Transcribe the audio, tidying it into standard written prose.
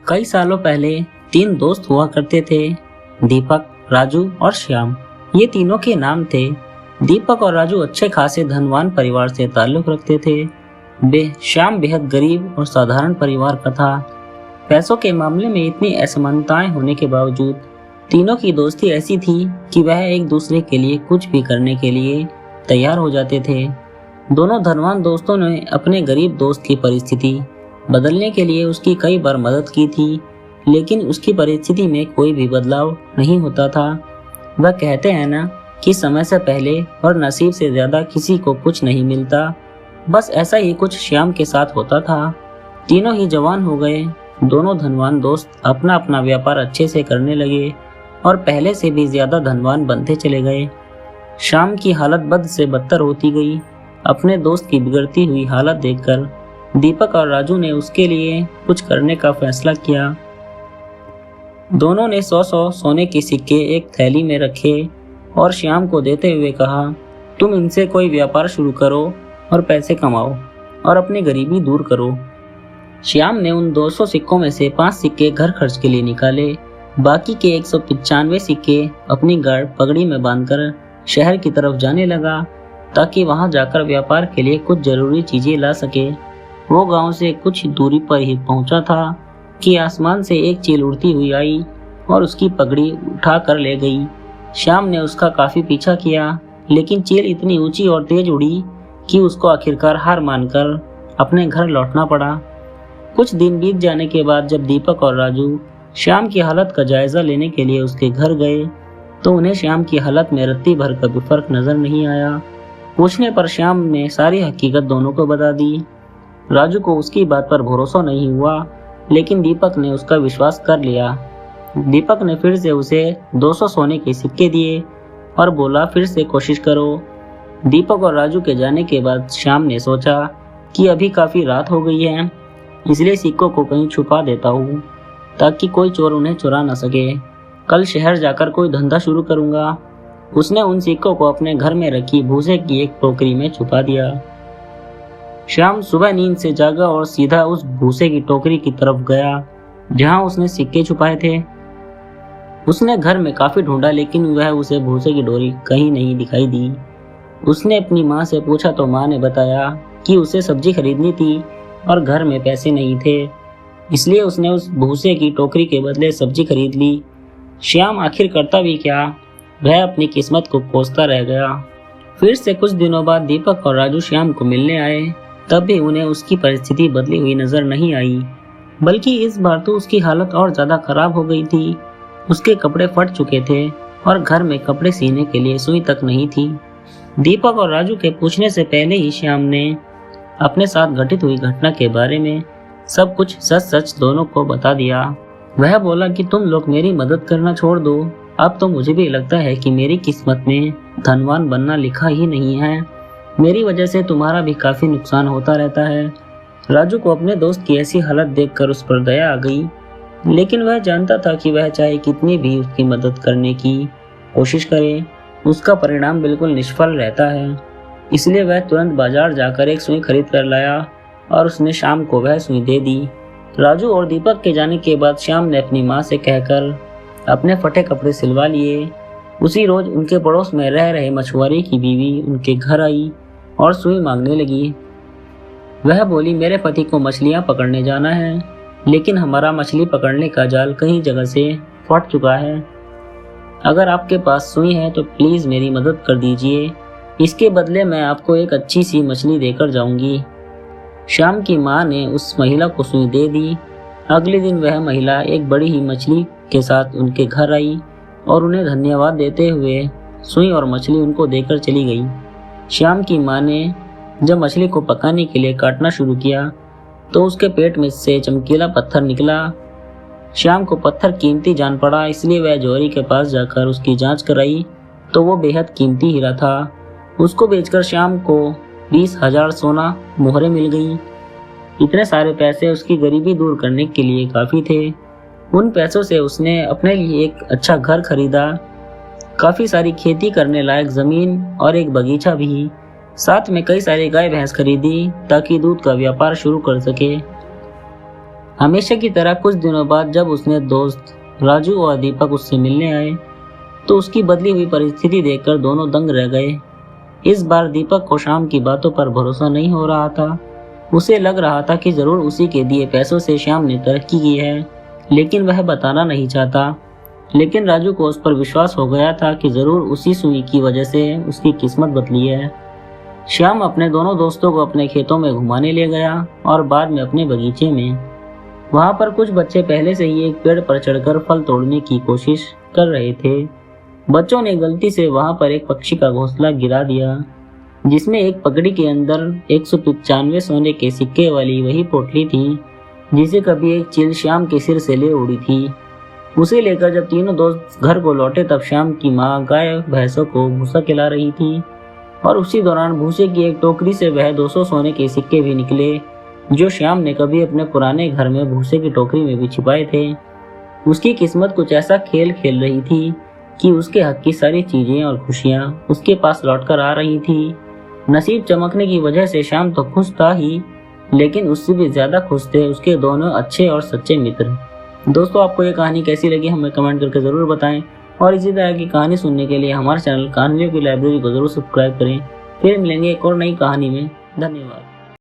कई सालों पहले तीन दोस्त हुआ करते थे, दीपक, राजू और श्याम। ये तीनों के नाम थे। दीपक और राजू अच्छे खासे धनवान परिवार से ताल्लुक रखते थे। श्याम बेहद गरीब और साधारण परिवार का था। पैसों के मामले में इतनी असमानताएं होने के बावजूद तीनों की दोस्ती ऐसी थी कि वह एक दूसरे के लिए कुछ भी करने के लिए तैयार हो जाते थे। दोनों धनवान दोस्तों ने अपने गरीब दोस्त की परिस्थिति बदलने के लिए उसकी कई बार मदद की थी, लेकिन उसकी परिस्थिति में कोई भी बदलाव नहीं होता था। वह कहते हैं ना कि समय से पहले और नसीब से ज्यादा किसी को कुछ नहीं मिलता। बस ऐसा ही कुछ श्याम के साथ होता था। तीनों ही जवान हो गए। दोनों धनवान दोस्त अपना अपना व्यापार अच्छे से करने लगे और पहले से भी ज्यादा धनवान बनते चले गए। श्याम की हालत बद से बदतर होती गई। अपने दोस्त की बिगड़ती हुई हालत देखकर दीपक और राजू ने उसके लिए कुछ करने का फैसला किया। दोनों ने 100 सोने के सिक्के एक थैली में रखे और श्याम को देते हुए कहा, तुम इनसे कोई व्यापार शुरू करो और पैसे कमाओ और अपनी गरीबी दूर करो। श्याम ने उन 200 सिक्कों में से 5 सिक्के घर खर्च के लिए निकाले। बाकी के 195 सिक्के अपनी पगड़ी में बांधकर शहर की तरफ जाने लगा, ताकि वहां जाकर व्यापार के लिए कुछ जरूरी चीजें ला सके। वो गांव से कुछ दूरी पर ही पहुंचा था कि आसमान से एक चील उड़ती हुई आई और उसकी पगड़ी उठा कर ले गई। श्याम ने उसका काफी पीछा किया, लेकिन चील इतनी ऊंची और तेज उड़ी कि उसको आखिरकार हार मानकर अपने घर लौटना पड़ा। कुछ दिन बीत जाने के बाद जब दीपक और राजू श्याम की हालत का जायजा लेने के लिए उसके घर गए, तो उन्हें श्याम की हालत में रत्ती भर का भी फर्क नजर नहीं आया। पूछने पर श्याम ने सारी हकीकत दोनों को बता दी। राजू को उसकी बात पर भरोसा नहीं हुआ, लेकिन दीपक ने उसका विश्वास कर लिया। दीपक ने फिर से उसे 200 सोने के सिक्के दिए और बोला, फिर से कोशिश करो। दीपक और राजू के जाने के बाद श्याम ने सोचा कि अभी काफी रात हो गई है, इसलिए सिक्कों को कहीं छुपा देता हूँ ताकि कोई चोर उन्हें चुरा न सके। कल शहर जाकर कोई धंधा शुरू करूंगा। उसने उन सिक्कों को अपने घर में रखी भूसे की एक टोकरी में छुपा दिया। श्याम सुबह नींद से जागा और सीधा उस भूसे की टोकरी की तरफ गया जहां उसने सिक्के छुपाए थे। उसने घर में काफी ढूंढा, लेकिन वह उसे भूसे की डोरी कहीं नहीं दिखाई दी। उसने अपनी माँ से पूछा तो माँ ने बताया कि उसे सब्जी खरीदनी थी और घर में पैसे नहीं थे, इसलिए उसने उस भूसे की टोकरी के बदले सब्जी खरीद ली। श्याम आखिर करता भी क्या, वह अपनी किस्मत को कोसता रह गया। फिर से कुछ दिनों बाद दीपक और राजू श्याम को मिलने आए, तब भी उन्हें उसकी परिस्थिति बदली हुई नजर नहीं आई, बल्कि इस बार तो उसकी हालत और ज्यादा खराब हो गई थी। उसके कपड़े फट चुके थे और घर में कपड़े सीने के लिए सुई तक नहीं थी। दीपक और राजू के पूछने से पहले ही श्याम ने अपने साथ घटित हुई घटना के बारे में सब कुछ सच सच दोनों को बता दिया। वह बोला कि तुम लोग मेरी मदद करना छोड़ दो, अब तो मुझे भी लगता है कि मेरी किस्मत में धनवान बनना लिखा ही नहीं है। मेरी वजह से तुम्हारा भी काफी नुकसान होता रहता है। राजू को अपने दोस्त की ऐसी हालत देखकर उस पर दया आ गई, लेकिन वह जानता था कि वह चाहे कितनी भी उसकी मदद करने की कोशिश करे, उसका परिणाम बिल्कुल निष्फल रहता है। इसलिए वह तुरंत बाजार जाकर एक सुई खरीद कर लाया और उसने श्याम को वह सुई दे दी। राजू और दीपक के जाने के बाद श्याम ने अपनी माँ से कहकर अपने फटे कपड़े सिलवा लिए। उसी रोज उनके पड़ोस में रह रहे मछुआरे की बीवी उनके घर आई और सुई मांगने लगी। वह बोली, मेरे पति को मछलियां पकड़ने जाना है, लेकिन हमारा मछली पकड़ने का जाल कई जगह से फट चुका है। अगर आपके पास सुई है तो प्लीज मेरी मदद कर दीजिए, इसके बदले मैं आपको एक अच्छी सी मछली देकर जाऊंगी। श्याम की माँ ने उस महिला को सुई दे दी। अगले दिन वह महिला एक बड़ी ही मछली के साथ उनके घर आई और उन्हें धन्यवाद देते हुए सुई और मछली उनको देकर चली गई। श्याम की माँ ने जब मछली को पकाने के लिए काटना शुरू किया तो उसके पेट में से चमकीला पत्थर निकला। श्याम को पत्थर कीमती जान पड़ा, इसलिए वह जौहरी के पास जाकर उसकी जांच कराई तो वो बेहद कीमती हीरा था। उसको बेचकर श्याम को 20,000 सोना मोहरें मिल गई। इतने सारे पैसे उसकी गरीबी दूर करने के लिए काफी थे। उन पैसों से उसने अपने लिए एक अच्छा घर खरीदा, काफी सारी खेती करने लायक जमीन और एक बगीचा भी, साथ में कई सारी गाय भैंस खरीदी ताकि दूध का व्यापार शुरू कर सके। हमेशा की तरह कुछ दिनों बाद जब उसने दोस्त राजू और दीपक उससे मिलने आए तो उसकी बदली हुई परिस्थिति देखकर दोनों दंग रह गए। इस बार दीपक को श्याम की बातों पर भरोसा नहीं हो रहा था। उसे लग रहा था कि जरूर उसी के दिए पैसों से श्याम ने तरक्की की है, लेकिन वह बताना नहीं चाहता। लेकिन राजू को उस पर विश्वास हो गया था कि जरूर उसी सुई की वजह से उसकी किस्मत बदली है। श्याम अपने दोनों दोस्तों को अपने खेतों में घुमाने ले गया और बाद में अपने बगीचे में। वहां पर कुछ बच्चे पहले से ही एक पेड़ पर चढ़कर फल तोड़ने की कोशिश कर रहे थे। बच्चों ने गलती से वहां पर एक पक्षी का घोंसला गिरा दिया, जिसमें एक पगड़ी के अंदर 195 सोने के सिक्के वाली वही पोटली थी जिसे कभी एक चील श्याम के सिर से ले उड़ी थी। उसे लेकर जब तीनों दोस्त घर को लौटे तब श्याम की माँ गाय भैंसों को भूसा खिला रही थी और उसी दौरान भूसे की एक टोकरी से वह 200 सोने के सिक्के भी निकले जो श्याम ने कभी अपने पुराने घर में भूसे की टोकरी में भी छिपाए थे। उसकी किस्मत कुछ ऐसा खेल खेल रही थी कि उसके हक की सारी चीजें और खुशियां उसके पास लौटकर आ रही थी। नसीब चमकने की वजह से श्याम तो खुश था ही, लेकिन उससे भी ज्यादा खुश थे उसके दोनों अच्छे और सच्चे मित्र। दोस्तों, आपको ये कहानी कैसी लगी हमें कमेंट करके जरूर बताएं और इसी तरह की कहानी सुनने के लिए हमारे चैनल कहानियों की लाइब्रेरी को जरूर सब्सक्राइब करें। फिर मिलेंगे एक और नई कहानी में। धन्यवाद।